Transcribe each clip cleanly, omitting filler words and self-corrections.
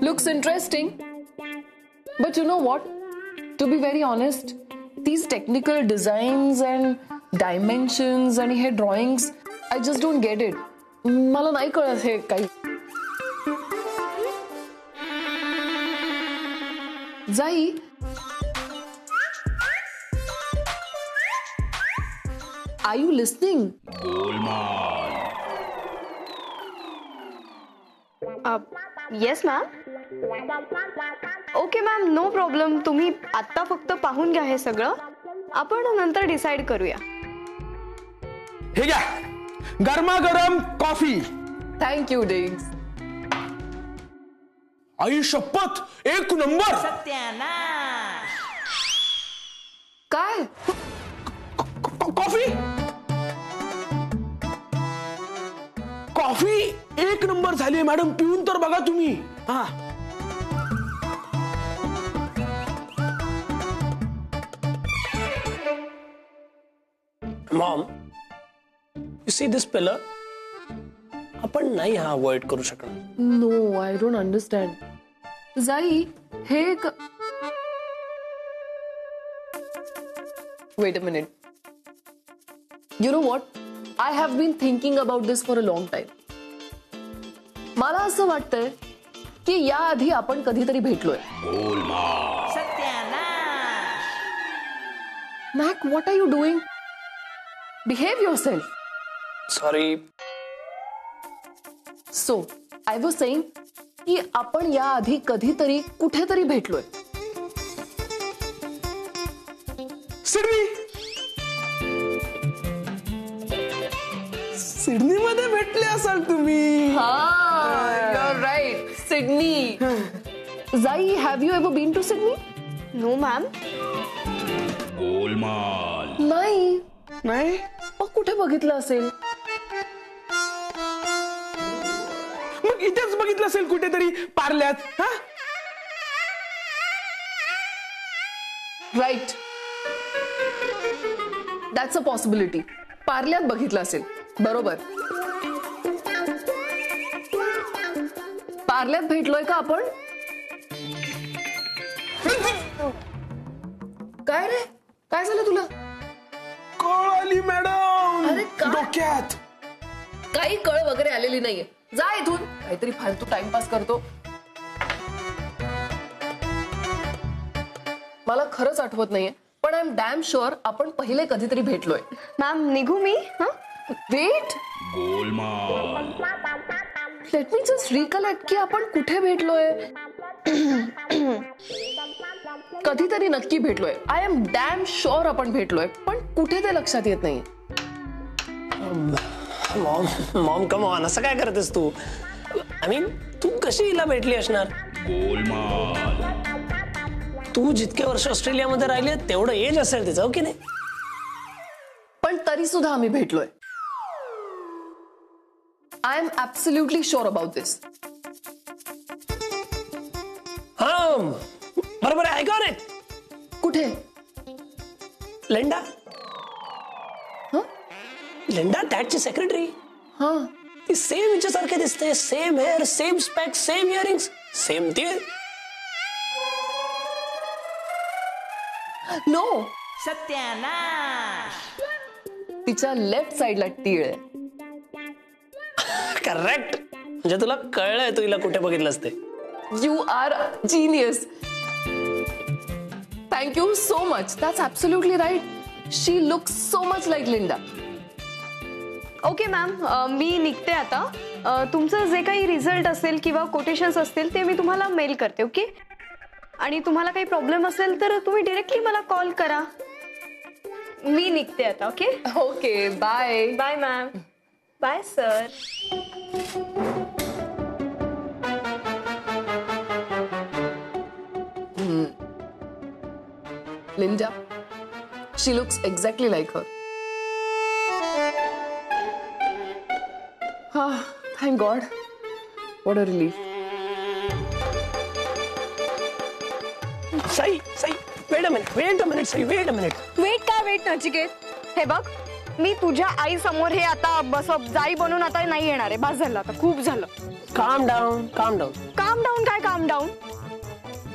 Looks interesting. But you know what? To be very honest, these technical designs and dimensions and हे drawings, I just don't get it. मला नाही कळत हे काही. जाई, are you listening? Yes ma'am. Okay ma'am, no problem. तुम्ही आता फक्त पाहून घ्या हे सगळं, आपण नंतर डिसाइड करूया. हे घ्या गरमागरम कॉफी. थँक यू डिग्स. आई शपथ, एक नंबर. काय कॉफी कॉफी एक नंबर झाली मॅडम. पिऊन तर बघा तुम्ही. हा mom, you see this pillar, आपण नाही हा अवॉइड करू शकणार. No, I don't understand. Jaai, हे wait a minute. You know what? I have been thinking about this for a long time. मला असं वाटतंय की याआधी आपण कधीतरी भेटलोय. Mac, what are you doing? Behave yourself. Sorry. So, I was saying की आपण याआधी कधीतरी कुठेतरी भेटलोय. सिडनी. सिडनी मध्ये भेटले असाल तुम्ही. You're right. Sydney. Zai, have you ever been to Sydney? No ma'am. नाही. नाही. मग कुठे बघितलं असेल? मग इथेच बघितलं असेल कुठेतरी पार्ल्यात. हा राईट. That's a possibility. पार्ल्यात बघितलं असेल. बरोबर. पार्ल्यात भेटलोय का आपण? काय रे, काय झालं तुला? कळ आली मॅडम. अरे काय? डोक्यात काही कळ वगैरे आलेली नाहीये. जा इथून. काहीतरी फालतू टाइमपास करतो. मला खरंच आठवत नाहीये, पण आय एम डॅम शुअर आपण पहिले कधीतरी भेटलोय. मॅम, निघू मी? Wait, let me just recollect की आपण कुठे भेटलोय. कधीतरी नक्की भेटलोय. आय एम डॅम शुअर आपण भेटलोय, पण कुठे ते लक्षात येत नाही. मॉम मॉम कम ऑन, असं काय करतेस तू? आय मीन, तू कशी हिला भेटली असणार? तू जितके वर्ष ऑस्ट्रेलियामध्ये राहिले तेवढं एज असेल तिचं, हो की नाही? पण तरी सुद्धा आम्ही भेटलोय. I am absolutely sure about this. हा बरोबर आहे. ऐका रे. कुठे? लेंडा. लेंडा टॅटची सेक्रेटरी. हा, ती सेम हिच्यासारखे दिसते. Same hair, same specs, same earrings, same ती. नो. तिच्या लेफ्ट साइडला टीळ आहे. करेक्ट. म्हणजे तुला कळलंय तू हिला कुठे बघितलं असते. You are genius. Thank you so much. That's absolutely right. She looks so much like Linda. Okay ma'am, मी निघते आता. तुमचं जे काही रिझल्ट असेल किंवा कोटेशन्स असतील ते मी तुम्हाला मेल करते. ओके? आणि तुम्हाला काही प्रॉब्लेम असेल तर तुम्ही डायरेक्टली मला कॉल करा. मी निघते आता. Okay? Okay, bye. Bye ma'am. Bye sir. Linda, she looks exactly like her. Ah, thank God. What a relief. Sai, Sai, wait a minute, Sai, wait a minute. Wait काय वेट नचिकेत? हे बघ, मी तुझ्या आई समोर हे आता बस जाई बनून आता नाही येणार आहे. बस झालं आता, खूप झालं. काम डाऊन काम डाऊन. काम डाऊन काय काम डाऊन?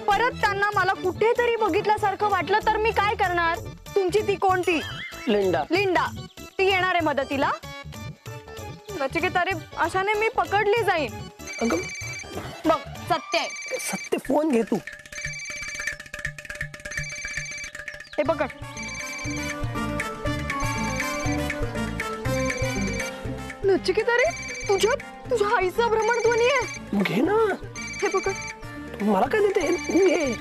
परत त्यांना मला कुठेतरी बघितल्यासारखं वाटलं तर मी काय करणार? तुमची ती कोणती लिंडा लिंडा ती येणार आहे मदतीला. नचिकेत अरे अशाने मी पकडली जाईन. अगं बघ सत्य आहे. सत्य फोन घे तू. हे पकड. नचिकेत अरे तुझ्या आईचा भ्रमणध्वनी आहे. घे ना. हे पकड. मला काय देते घे.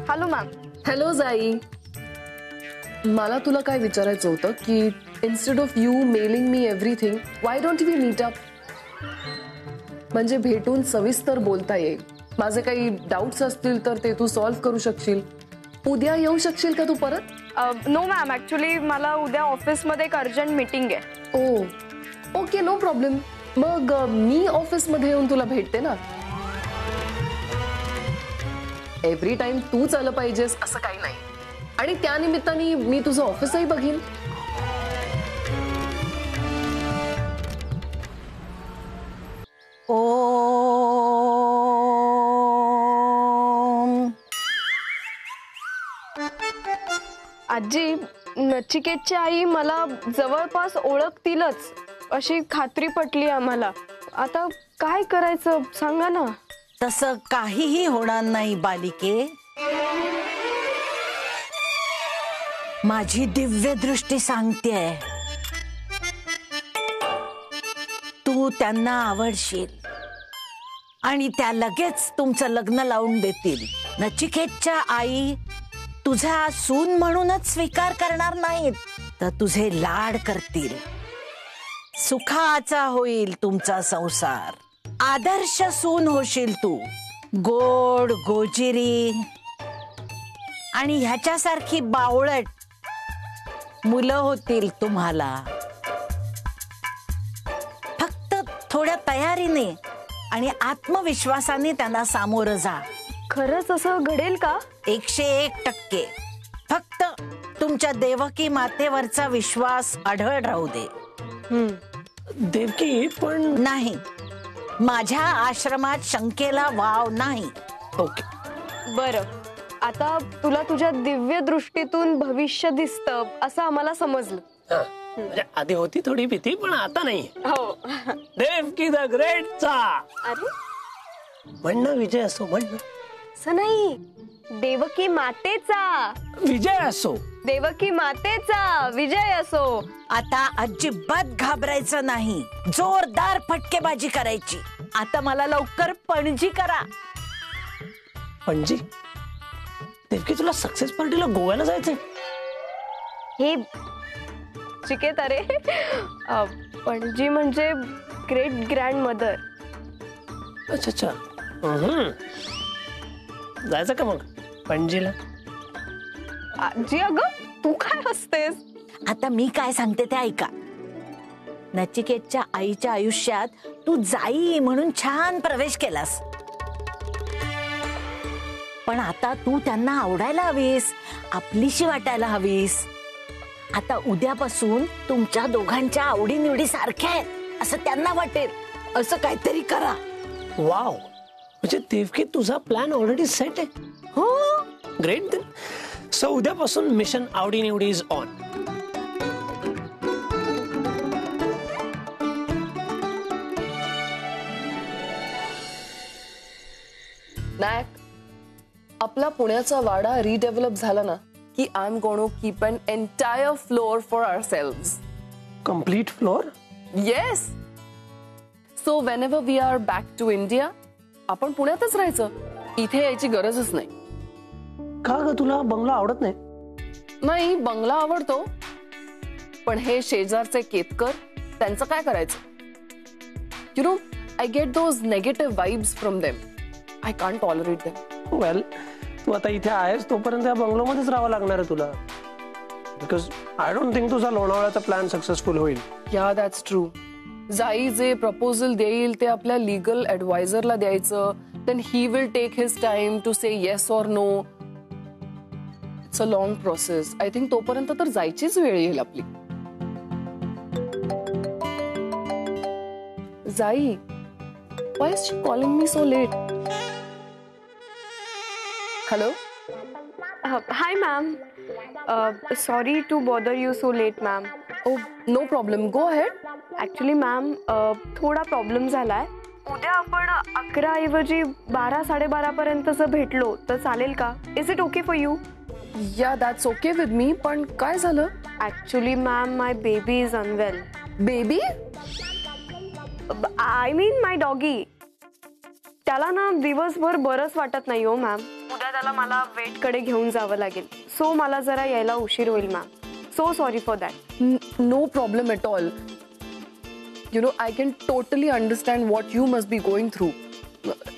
Hello ma'am. हॅलो जाई, मला तुला काय विचारायचं होतं की instead of you mailing me everything, why don't we meet up? म्हणजे भेटून सविस्तर बोलता येईल. माझे काही डाऊट्स असतील तर ते तू सॉल्व्ह करू शकशील. उद्या येऊ शकशील का तू परत? नो मॅम, ऍक्च्युली मला उद्या ऑफिसमध्ये एक अर्जंट मीटिंग आहे. ओ ओके, नो प्रॉब्लेम. मग मी ऑफिसमध्ये येऊन तुला भेटते ना. एव्हरी टाइम तूच आलं पाहिजेस असं काही नाही. आणि त्या निमित्ताने मी तुझं ऑफिसही बघीन. आजी, नचिकेतची आई मला जवळपास ओळखतीलच अशी खात्री पटली आम्हाला. आता काय करायचं सांगा ना. तसं काहीही होणार नाही बालिके. माझी दिव्य दृष्टी सांगतेय, तू त्यांना आवडशील आणि त्या लगेच तुमचं लग्न लावून देतील. नचिकेतच्या आई तुझा सून म्हणूनच स्वीकार करणार नाहीत, तर तुझे लाड करतील. सुखाचा होईल तुमचा संसार. आदर्श सून होशील तू. गोड गोजिरी आणि ह्याच्यासारखी बावळट मुलं होतील तुम्हाला. फक्त थोड्या तयारीने आणि आत्मविश्वासाने त्यांना सामोरं जा. खरंच असं घडेल का? 101%. फक्त तुमच्या देवकी मातेवरचा विश्वास अढळ राहू दे. देवकी पण नाही, माझ्या आश्रमात शंकेला वाव नाही. ओके. बरं, आता तुला तुझ्या दिव्य दृष्टीतून भविष्य दिसतं असं आम्हाला समजलं. म्हणजे आधी होती थोडी भीती, पण आता नाही. हो. देवकी द ग्रेटचा अरे म्हणणं विजय असो, म्हणणं असं नाही, देवकी मातेचा विजय असो. देवकी मातेचा विजय असो. आता अजिबात घाबरायचं नाही. जोरदार फटकेबाजी करायची. आता मला लवकर पणजी करा. पणजी? देवकी तुला सक्सेस पार्टीला गोव्याला जायचंय? हे चिकेत अरे, पणजी म्हणजे ग्रेट ग्रँड मदर. अच्छा अच्छा. जायचं का मग पणजीला? आजी अगं तू काय हसतेस? आता मी काय सांगते ते ऐका. नचिकेतच्या आईच्या आयुष्यात तू जाई म्हणून छान प्रवेश केलास, पण आता तू त्यांना आवडायला हवीस, आपलीशी वाटायला हवीस. आता उद्यापासून तुमच्या दोघांच्या आवडीनिवडी सारख्या आहेत असं त्यांना वाटेल. असं काहीतरी करा. वाव, म्हणजे देवकी तुझा प्लॅन ऑलरेडी सेट आहे. हो, ग्रेट. सो उद्यापासून मिशन आवडीनिवडी इज ऑन. नायक, आपला पुण्याचा वाडा रिडेव्हलप झाला ना की I am going to keep an entire floor for ourselves. Complete floor? Yes. So whenever we are back to India, आपण पुण्यातच राहायचं. इथे यायची गरजच नाही. का ग, तुला बंगला आवडत नाही? नाही, बंगला आवडतो, पण हे शेजारचे केतकर, त्यांचं काय करायचं? You know, I get those negative vibes from them. I can't tolerate them. Well, तू आता इथे आहेस तोपर्यंत या बंगलोमध्येच राहावं लागणार आहे तुला. बिकॉज आय डोंट थिंक तुझा लोणावळ्याचा प्लॅन सक्सेसफुल होईल. या दॅट्स ट्रू. जाई जे प्रपोजल देईल ते आपल्या लीगल ऍडवायझरला द्यायचं, then he will take his time to say yes or no. It's a long process. I think तोपर्यंत तर जायचीच वेळ येईल आपली. Zai, why is she calling me so late? Hello? Hi ma'am. Sorry to bother you so late ma'am. Oh, no problem. Go ahead. Actually ma'am थोडा problem झालाय. उद्या आपण 11 ऐवजी 12-12:30 पर्यंत जर भेटलो तर चालेल का? Is it okay for you? Yeah, that's okay with me. पण काय झालं? Actually ma'am my baby is unwell. Baby? I mean my doggy. त्याला ना दिवसभर बरंच वाटत नाही हो मॅम. उद्या त्याला मला वेटकडे घेऊन जावं लागेल. सो मला जरा यायला उशीर होईल ma'am. So sorry for that. No problem at all. You know, I can totally understand what you must be going through.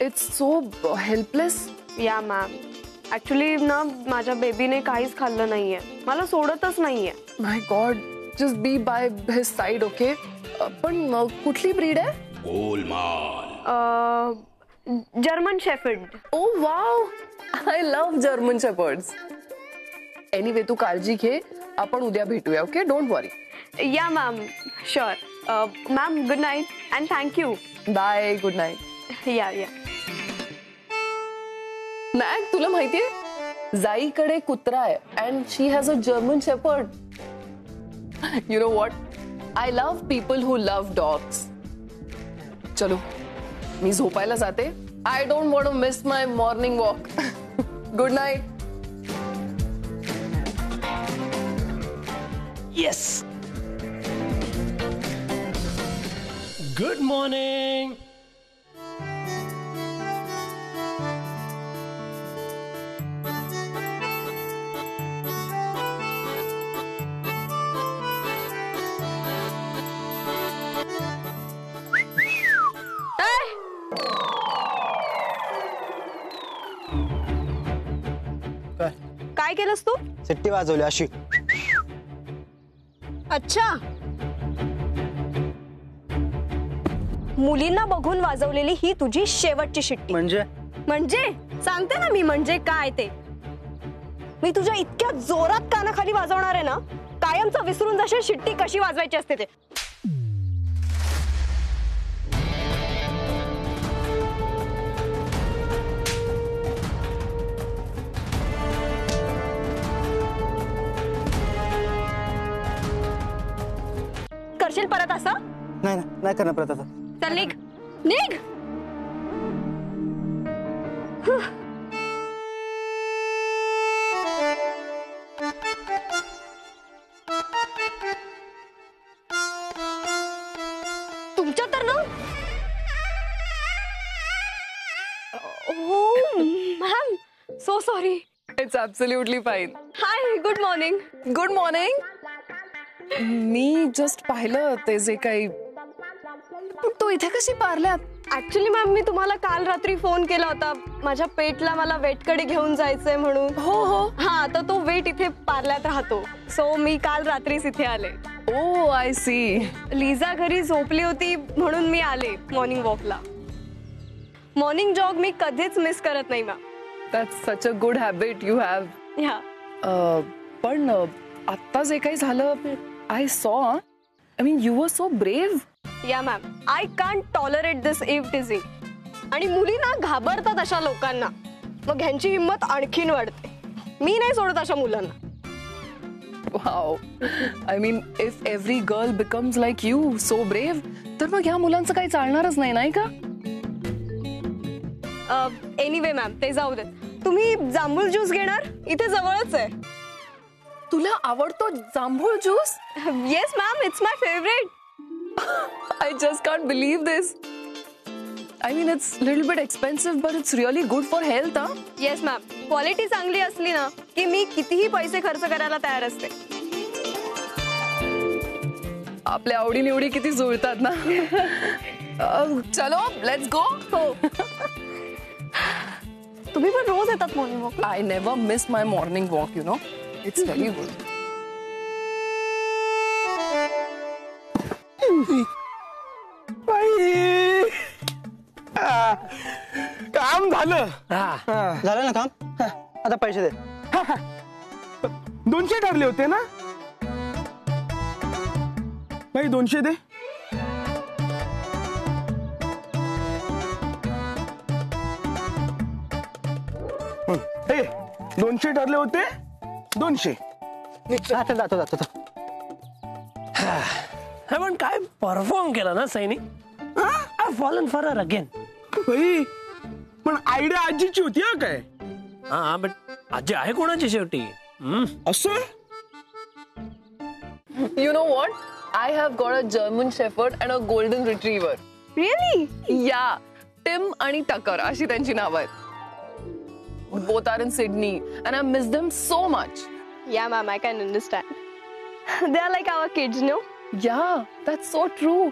It's so helpless. या मॅम. ऍक्च्युली ना माझ्या बेबीने काहीच खाल्लं नाहीये. मला सोडतच नाहीये. My God, just be by his side, okay? पण कुठली ब्रीड आहे? German shepherd. Oh wow, I love German shepherds. Anyway, तू काळजी घे. आपण उद्या भेटूया, okay? Don't worry. या ma'am, sure. Ma'am good night and thank you. Bye, good night. या. मॅग, तुला माहितीये जाईकडे कुत्रा आहे and she has a German shepherd. You know what? I love people who love dogs. चलो, मी झोपायला जाते. I don't want to miss my morning walk. Good night. Yes. Good morning. काय केलंस तू? शिट्टी वाजवली अशी. अच्छा, मुलींना बघून वाजवलेली ही तुझी शेवटची शिट्टी. म्हणजे सांगते ना मी म्हणजे काय ते. मी तुझ्या इतक्या जोरात कानाखाली वाजवणार आहे ना, कायमचं विसरून जाशील शिट्टी कशी वाजवायची असते ते. करशील परत असं? नाही करणार परत आता. चल निघ निघ. तुमच्या तर ना. हो ma'am, so sorry. It's absolutely fine. High, good morning. Good morning. Me just पाहिलं ते जे काही. तू इथे कशी पारल्यात? ऍक्च्युली मॅम मी तुम्हाला काल रात्री फोन केला होता. माझ्या पेटला मला वेटकडे घेऊन जायचंय म्हणून. हो. हा, तर तो वेट इथे पार्ल्यात राहतो. सो मी काल रात्रीच इथे आले. Oh, I see. लिझा घरी झोपली होती म्हणून मी आले मॉर्निंग वॉकला. मॉर्निंग जॉग मी कधीच मिस करत नाही ma'am. That's such a good habit you have. या. पण आता जे काही झालं, I saw. I mean, you were so brave. या मॅम, आय कांट टॉलरेट दिस इव्हटिझिंग. आणि मुलींना घाबरतात अशा लोकांना, मग ह्यांची हिंमत आणखीन वाढते. मी नाही सोडत अशा मुलांना. Wow. I mean, if every girl becomes like you, so brave, तर मग ह्या मुलांचं काही चालणारच नाही का? एनिवे मॅम, ते जाऊ देत. तुम्ही जांभूळ ज्यूस घेणार? इथे जवळच आहे. तुला आवडतो जांभूळ juice? Yes ma'am, it's my favourite. I just can't believe this. I mean, it's a little bit expensive, but it's really good for health, huh? Yes ma'am, quality चांगली असली ना की मी कितीही पैसे खर्च करायला तयार असते. आपल्या आवडी निवडी किती जुळतात ना. चलो, लेट्स गो. हो. तुम्ही पण रोज येतात morning walk? I never miss my morning walk, you know. It's very good. काम झालं. झालं ना काम. आता पैसे दे. 200 ठरले होते ना भाई, 200 दे. हे 200 ठरले होते, 200. आता जातो. पण काय परफॉर्म केला ना Saini. I fallen for her again. भाई पण आयडिया आजीची होती हा काय. हा बट आजी आहे कोणाची शेवटी. असं You know what? I have got a German Shepherd and a Golden Retriever. Really? Yeah, Tim आणि टकर अशी त्यांची नाव आहेत. Both are in Sydney and I miss them so much. Yeah ma'am, I can understand. They are like our kids, no? Yeah, that's so true.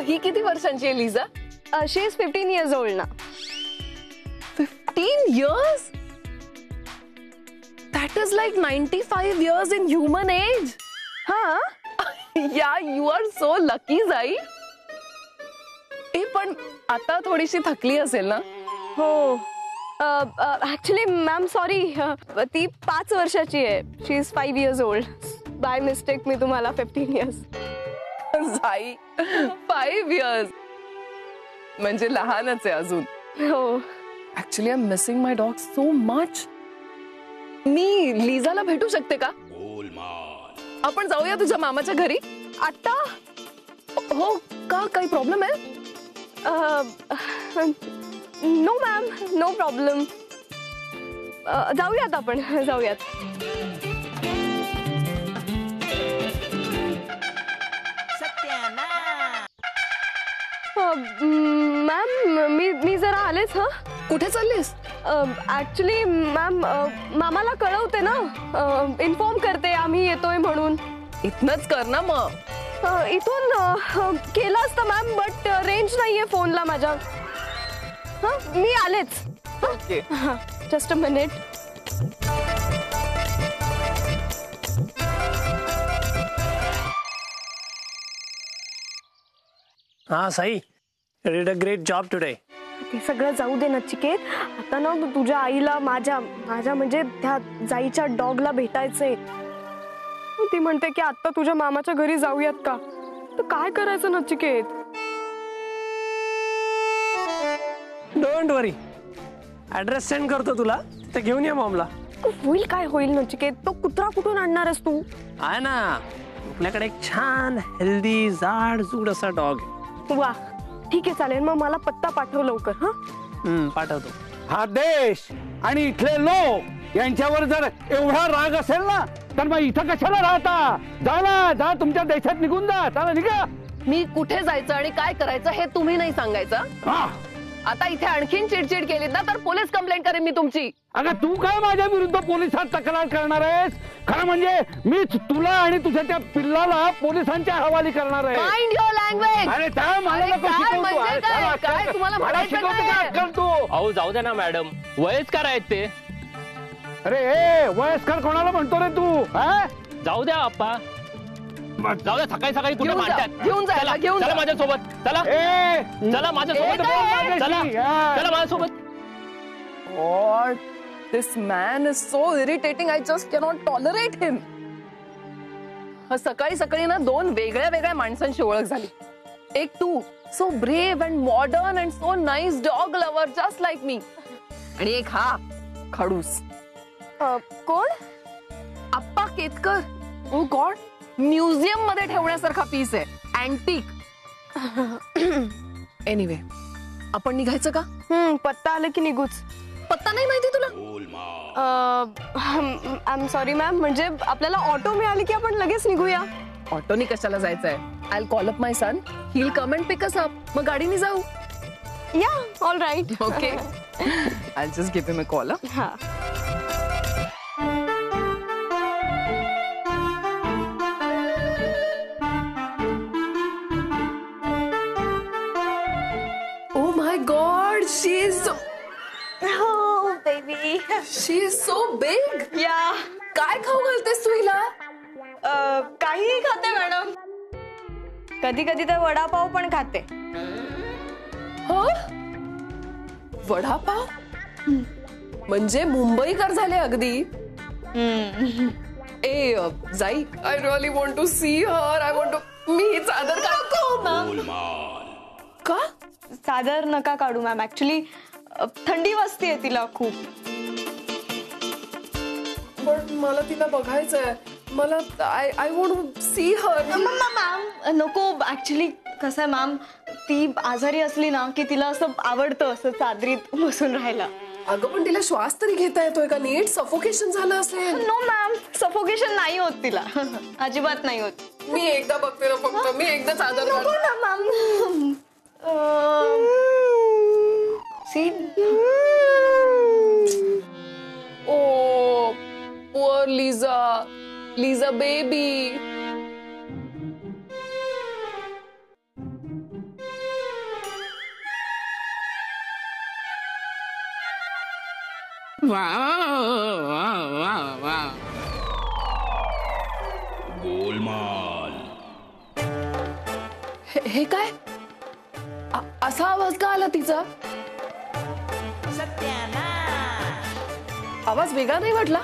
ही किती वर्षांची आहे Liza? She is 15 years old ना. 15 years? That is like 95 years in human age. हा. Yeah, you are so lucky, Zai. पण आता थोडीशी थकली असेल ना? हो. ऍक्च्युली मॅम सॉरी, ती 5 वर्षाची आहे. She is 5 years old. By mistake मी तुम्हाला 15 years. Zai, 5 years. म्हणजे लहानच आहे अजून. हो. Actually I am missing my dog so much. मी लिझाला भेटू शकते का? आपण जाऊया तुझ्या मामाच्या घरी आता? हो का? काही प्रॉब्लेम आहे? No ma'am, no problem. जाऊयात आपण, जाऊयात. मॅम मी जरा आलेच. हा, कुठे चाललीस? ऍक्च्युली मॅम मामाला कळवते ना, इन्फॉर्म करते आम्ही येतोय म्हणून. इथनच कर ना मग. इथून केलं असतं मॅम, बट रेंज नाहीये फोनला माझ्या. हा, मी आलेच. Okay, just a minute. हा Sai, you did a great job today. ते सगळं जाऊ दे नचिकेत. आता ना तुझ्या आईला माझ्या म्हणजे त्या जाईच्या डॉगला भेटायचंय. ती म्हणते की आता तुझ्या मामाच्या घरी जाऊयात का? तर काय करायचं Nachiket? Don't worry, address send करतो तुला, ते घेऊन ये मॉमला. होईल काय होईल नचिकेत. तो कुत्रा कुठून आणणारस तू? आहे ना आपल्याकडे एक छान हेल्दी जाड जूड असा डॉग. वा, ठीक आहे, चालेल. मग मला पत्ता पाठव लवकर. हा, पाठवतो. हा देश आणि इथले लोक यांच्यावर जर एवढा राग असेल ना, तर मग इथं कशाला राहता? जा तुमच्या देशात निघून जा. चला निघा. मी कुठे जायचं आणि काय करायचं हे तुम्ही नाही सांगायचं. हा, आता इथे आणखीन चिडचिड केलीत ना तर पोलीस कंप्लेंट करेन मी तुमची. अगं तू काय माझ्या विरुद्ध पोलिसात तक्रार करणार आहेस? खरं म्हणजे मीच तुला आणि तुझ्या त्या पिल्लाला पोलिसांच्या हवाली करणार आहे. Mind your language. अरे काय मला नको शिकवतो. काय तुम्हाला मला म्हणायचं शिकवतो का काय? अक्कल तू? अहो जाऊ द्या ना मॅडम, वयस्कर आहेत ते. अरे वयस्कर कोणाला म्हणतो रे तू? जाऊ द्या आप्पा, जाऊ द्या. सकाळी सकाळी कुठे घेऊन जा, मांडतात? घेऊन जा, चला, घेऊन चला जा. माझ्यासोबत. चला चला माझ्यासोबत. चला चला माझ्यासोबत. God, this man is so irritating. I just cannot tolerate him. सकाळी सकाळी ना 2 वेगळ्या माणसांची ओळख झाली. एक तू, so brave and modern and so nice dog lover just like me. आणि एक हा खडूस. कोण? आप्पा केतकर. ओ गॉड, म्युझियम मध्ये ठेवण्यासारखा पीस आहे, अँटिक. एनिवे, आपण निघायचं का? पत्ता आलं की निघूच. पत्ता नाही माहिती तुला? आय एम सॉरी मॅम, म्हणजे आपल्याला ऑटो मिळाली की आपण लगेच निघूया. ऑटोनी कशाला जायचंय? I will call up my son, he will come and pick us up. मग गाडीने जाऊ. Yeah, all right. Okay, I will just give him a call. हा. Oh my God, she is so big. या, काय खाऊ घालतेस तू हिला? काहीही खाते मॅडम. कधी कधी तर वडापाव पण खाते. हो? वडापाव म्हणजे मुंबईकर झाले अगदी. ए Jaai, I really want to see her. I want to. मी ही चादर का चादर नका काढू मॅम. ऍक्च्युली थंडी वाजतेय तिला खूप. पण मला तिला बघायचंय. मला I want to see her. Ma'am नको. ऍक्च्युली कसं आहे मॅम, ती आजारी असली ना की तिला असं आवडतं असं चादरीत बसून राहायला. अगं पण तिला श्वास तरी घेता येतोय का नीट? सफोकेशन झालं असेल. नो मॅम, सफोकेशन नाही होत तिला. अजिबात नाही होत. मी एकदा बघते ना फक्त. मी एकदा चादर मॅम. ओ पुअर लिझा. Liza baby. गोलमाल. हे काय? असा आवाज का आला तिचा? आवाज वेगळा नाही वाटला?